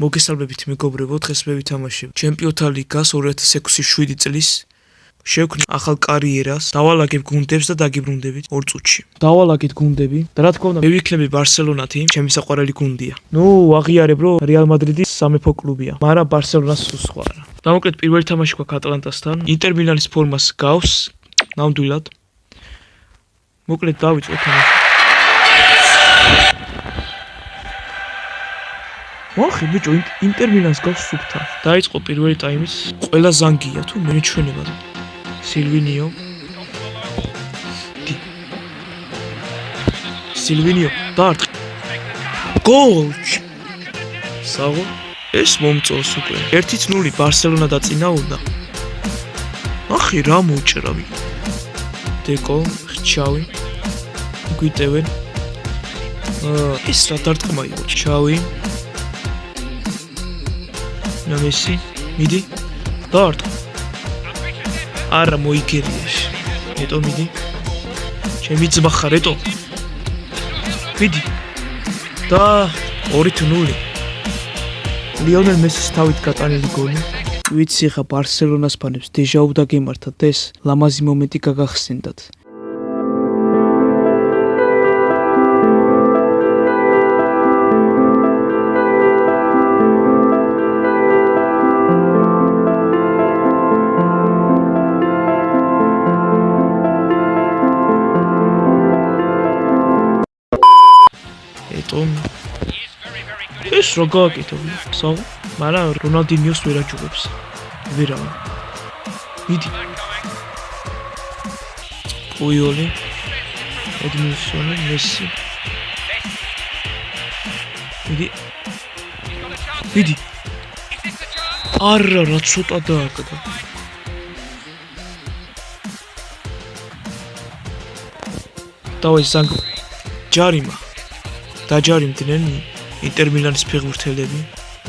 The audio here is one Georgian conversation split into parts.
მოგესალმებით მეგობრებო, დღეს მე ვითამაშებ ჩემპიონთა ლიგას 2006-7 წლის. შევქმნი ახალ კარიერას, დავალაგებ გუნდებს და დაგიბრუნდებით 2 წუთში. დავალაგეთ გუნდები და რა თქმა უნდა, მე ვიქნები ბარსელონათი, ჩემი საყვარელი გუნდია. აღიარებ რომ რეალ მადრიდის სამეფო კლუბია, მაგრამ ბარსელონას სულ სხვა არა. დამოკლედ პირველი თამაში გვაქვს ატლანტასთან, ინტერ მილანის ფორმას გავს, ნამდვილად. მოკლედ დავიწყოთ თამაში. მოხი ბიჭო, ინტერ მილანს გავს სუფთა. დაიწყო პირველი ტაიმის, ყველა ზანგია თუ მე ჩვენება. Silvinio. Dart. Gol! Sago. ეს მომწონს უკვე. 1-0 ბარსელონა დაწინაურდა. ახი რა მოჭრა ვი. დეკო, ხჩავი. გვიტევენ. ეს რა დარტყმა იყო. ჩავი. ნამესი. მიდი. დარტ. არა მოიგერიеш. ეტო მიდი. ჩემი ძმა ხარ ეტო. მიდი. და 2-0. ლიონელ მესის თავით გატანილი გოლი. ვიცი ხა ბარსელონას ფანებს დეჟაუ დაგემართათ და ეს ლამაზი მომენტი გაგახსენდათ. ეს რა გააკეთო? საო, მაგრამ რონალდინიოს ვერ აჯობებს. ვერა. მიდი. პუიოლი, ედმილსონი, მესი. მიდი. არა, რა ცოტა დააკდა. დავაი ზანგ ჯარიმა. დაჯარიმდნენ ინტერ მილანის ფეხბურთელები.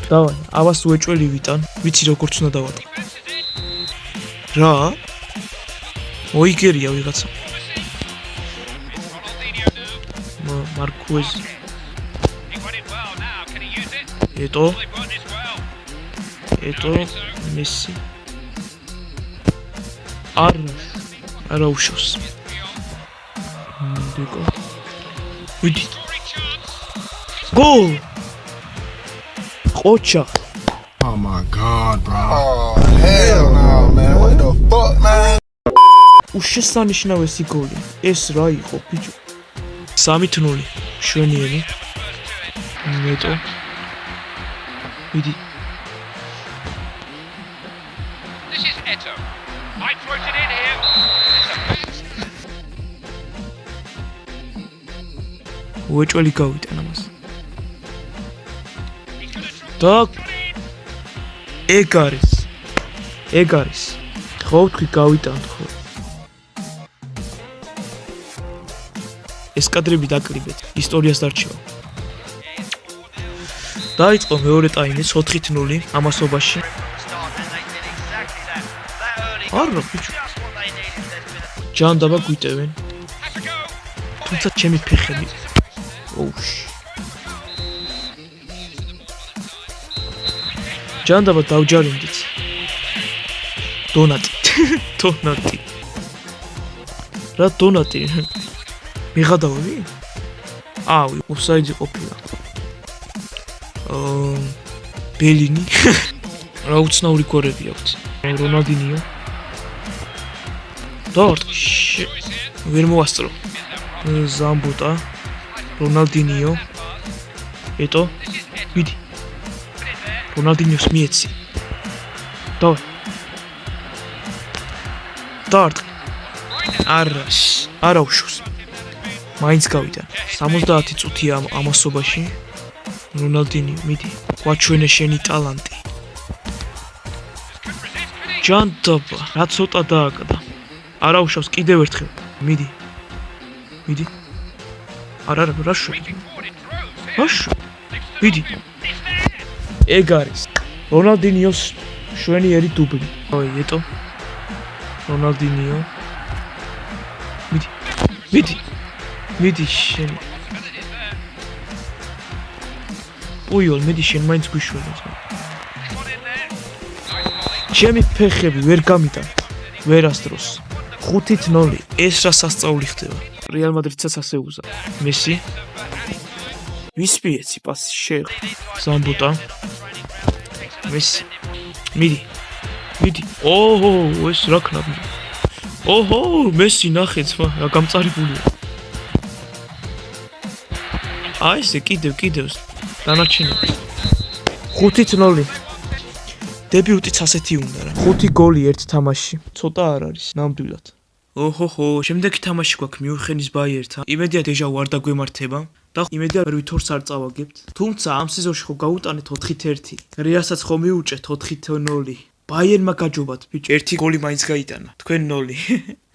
დავაი, ავას უეჭველი ვიტან, ვიცი როგორც უნდა დავატყო. რა? მოიგერია ვიღაცა. მარკუეზ. ეტო, მესი. არა უშავს. დეკო. ვიდი. Goal! Qocha. Oh my god, bro. Oh hell no, man. What the fuck, man? უშესანიშნავესი გოლი. ეს რა იყო, ბიჭო? 3-0. შვენიერი. ნეტო. მიდი. This is Eto. Might float it in here. უეჭველი გავიტან ამას. და ეგ არის ხო ვთქვი გავიტანთ ხო ეს კადრები დაკლიბეთ ისტორიას დარჩება დაიწყო მეორე ტაიმის 4-0 ამასობაში არა ბიჭო ჯანდაბა გვიტევენ თუმცა ჩემი ფეხები ოუში ჯანდაბა დავჯარიმდით. დონატი. რა დონატი? მიღადავი? ოფსაიდი ყოფილა. ბელინი. რა უცნაური გორები აქვს. რონალდინიო. დორტ. ვერ მოასწრო. ზამბუტა. რონალდინიო. ეტო. მიდი. რონალდინიოს მიეცი. დარტ. არა უშავს. მაინც გავიდა. 70 წუთია ამასობაში. რონალდინიო, მიდი. გვაჩვენე შენი ტალანტი. ჯანდაბა, რა ცოტა დააკდა. არა უშავს კიდევ ერთხელ. მიდი. არა, რა შვი. მიდი. ეგ არის რონალდინიოს შვენიერი დუბლი. ეტო. რონალდინიო. მიდი შენი. პუიოლ, მედი შენ მაინც გვიშვენე. ჩემი ფეხები ვერ გამიტან. ვერასდროს. 5-0. ეს რა სასწაული ხდება. რეალ მადრიდსაც ასე უზა. მესი. ვისპიეცი პასი შეხ. სამბუტა. მესი. მიდი. ოჰო, ეს რა ქნაბი. ოჰო, მესი ნახეთ, რა გამწარებულია. აი ესე კიდევ დანარჩენები. 5-0. დებიუტიც ასეთი უნდა რა. 5 გოლი ერთ თამაშში. ცოტა არ არის, ნამდვილად. ოჰოჰო, შემდეგი თამაში გვაქვს მიუნხენის ბაიერთან. იმედია დეჟა ვარ დაგვემართება და იმედია ვითორს არ წავაგებთ. თუმცა ამ სეზონში ხო გაუტანეთ 4-1. რეალსაც ხო მიუჭეთ 4-0. ბაიერმა გაჯობათ, ბიჭო, ერთი გოლი მაინც გაიტანა. თქვენ 0.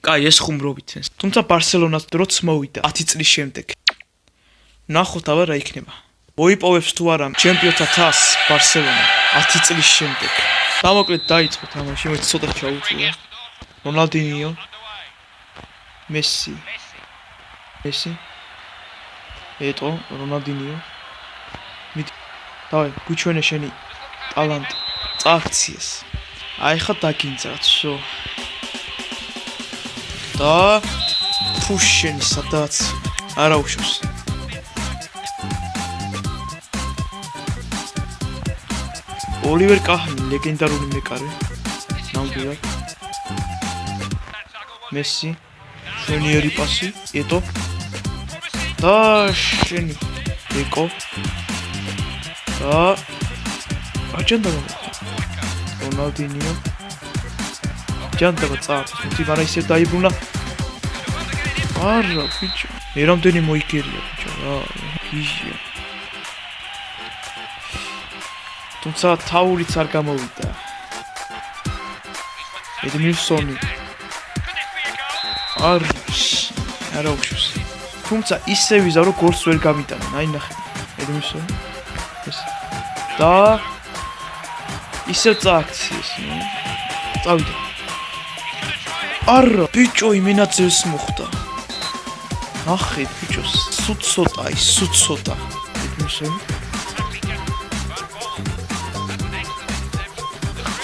კაი, ეს ხუმრობით. თუმცა ბარსელონას დროც მოვიდა 10 წლის შემდეგ. ნახოთ აბა რა იქნება. მოიპოვებს თუ არა ჩემპიონთა თასს ბარსელონა 10 წლის შემდეგ. დამოკლედ დაიწყო თამაში, მე ცოტა ჩაუწია. რონალდინიო, მესი. ეტო, რონალდინიო. მიდი. დავай, გვიჩვენე შენი ტალანტი. წაქციეს. აი ხა დაგინძრათ, შო. და ფუშენი სადაც არა უშვს. ოლივერ კაჰანი ლეგენდარული მეკარე. ნამდვილად. მესი. შენიერი პასი, ეტო. და შენი ეკო. და აჯანდაბა. რონალდინიო. ჯანდაბა წაართოს, მეტი მარა ისე დაიბრუნა. არა, ბიჭო. მე რამდენი მოიგერია, ბიჭო, რა. გიჟია. თუმცა თაურიც არ გამოვიდა. ედმილსონი. არა უშვს. თუმცა ისე ვიზა რომ გოლს ვერ გამიტანა. აი ნახე. ედმილსონი. ეს. და ისე წააქციეს, ნუ. წავიდა. არა, ბიჭო, იმენაძეს მოხდა. ნახე, ბიჭო, სუცოტა. ედმილსონი.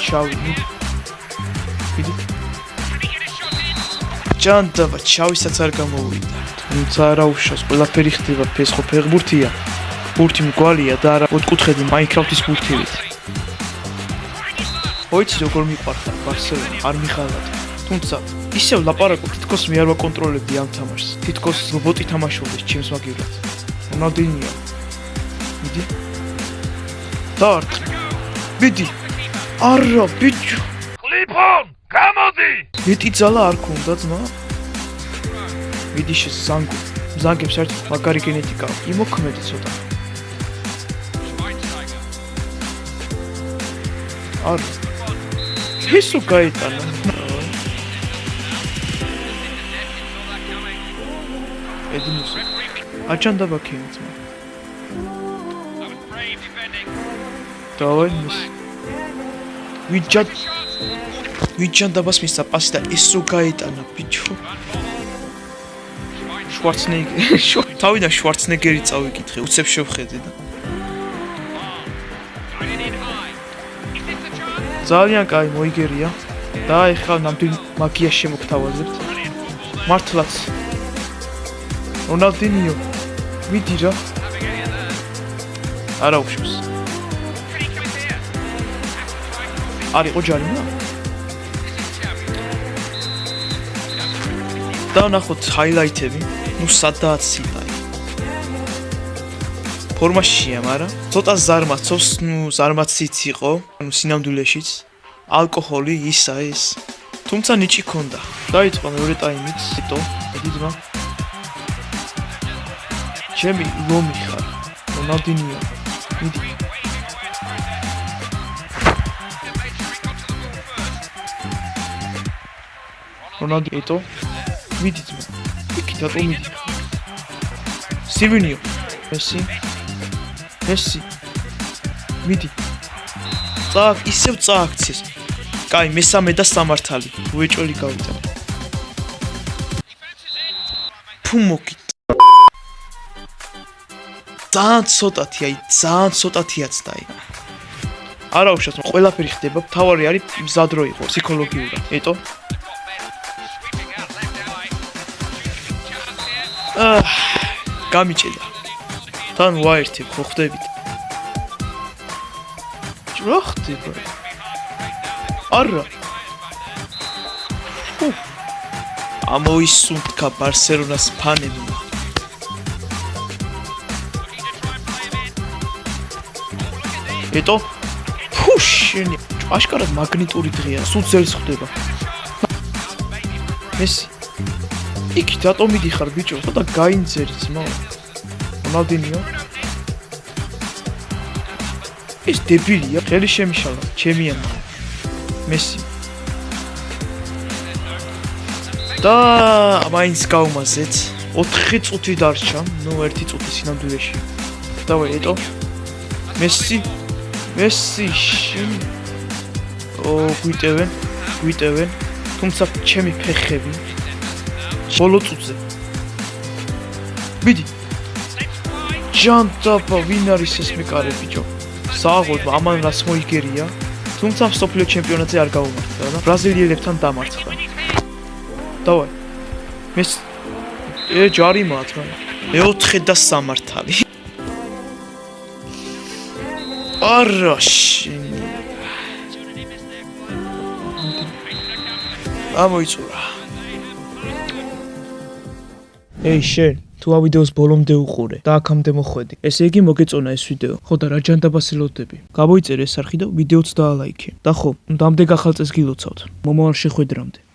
ჩავი. ჯანდაბა ჩავისაც არ გამოვიდა. თუმცა არა უშავს, ყველაფერი ხდება, ეს ხო ფეხბურთია. ბურთი მგვალია და არა ოთხკუთხედი მაინკრაფტის ბურთივით. ოიცი როგორ მიყვარხარ ბარსელონა, არ მიხარად. თუმცა ისევ ლაპარაკობ, თითქოს მე არ ვაკონტროლებდი ამ თამაშს. თითქოს რობოტი თამაშობდეს ჩემს მაგივრად. რონალდინიო. მიდი. დარტ. მიდი. არა, ბიჭო. Clip-on! გამოდი! მეტი ძალა არ ქონდა ძმა. მიდი შესანგო. ზანგებს საერთოდ მაგარი გენეტიკა. იმოქმედი ცოტა. არა. ისო გაიტანა. ედმილსონი. აჯანდაბა ქენი ძმა. დავაი მის. ვიჯანდაბას მისცა პასი და ისო გაიტანა, ბიჭო. თავიდან შვარცნეგერი წავიკითხე, უცებ შევხედე და. ძალიან კაი მოიგერია და ეხლა ნამდვილ მაგიას შემოგთავაზებთ. მართლაც. რონალდინიო. მიდი რა. არა უშვს. არ იყო ჯარიმა? და ნახოთ ჰაილაითები. ნუ სადაც სიტაი. ფორმაშია, მაგრამ ცოტა ზარმაცობს, ნუ ზარმაციც იყო, ნუ სინამდვილეშიც. ალკოჰოლი ისა ეს. თუმცა ნიჭი ქონდა. დაიწყო მეორე ტაიმიც, იტო, მიდი ძმა. ჩემი ლომი ხარ. რონალდინიო. მიდი. რონალდინიო იტო. მიდი ძმა. იქით რატო მიდი? სივინიო. მესი. მიდი. ისევ წააქციეს. კაი, მესამე და სამართალი. უეჭველი გავიდა. ფუმოკი. ძალიან ცოტათი, აი ძალიან ცოტათიაც და აი. არა უშავს, ყველაფერი ხდება, თავარი არის მზად რო იყო ფსიქოლოგიურად. ეტო? გამიჭედა. თან ვაერთებ, ხო ხდებით? რა ხდება? არა. ამოისუნთქა ბარსელონას ფანებმა. ეტო? შენი აშკარად მაგნიტური დღეა, სულ ძელს ხდება. მესი. იქით რატომ მიდიხარ ბიჭო? ცოტა გაინძერი ძმა. რონალდინიო? ეს დებილია, ხელი შემიშალა, ჩემიანა. მესი. და მაინც გავმაზეთ. 4 წუთი დარჩა, ნუ 1 წუთი სინამდვილეში. დავაი ეტო. მესი. მესი შენ გვიტევენ თუმცა ჩემი ფეხები ბოლო წუთზე მიდი ჯანტაპა ვინ არის ეს მეკარე ბიჭო სააღოდ ამან რას მოიგერია თუმცა მსოფლიო ჩემპიონატზე არ გაუმართა და ბრაზილიელებთან დამარცხდა დავაი მეს ჯარი მართლა მე-4 და სამართალი არაში ამოიწურა ეი შენ თუ ამ ვიდეოს ბოლომდე უყურე და აქამდე მოხვედი ესე იგი მოგეწონა ეს ვიდეო ხო და რა ჯანდაბას ელოდები გამოიწერე ეს არხი და ვიდეოც დაალაიქე და ხო დამდე გახალწეს გილოცავთ მომავალ შეხვედრამდე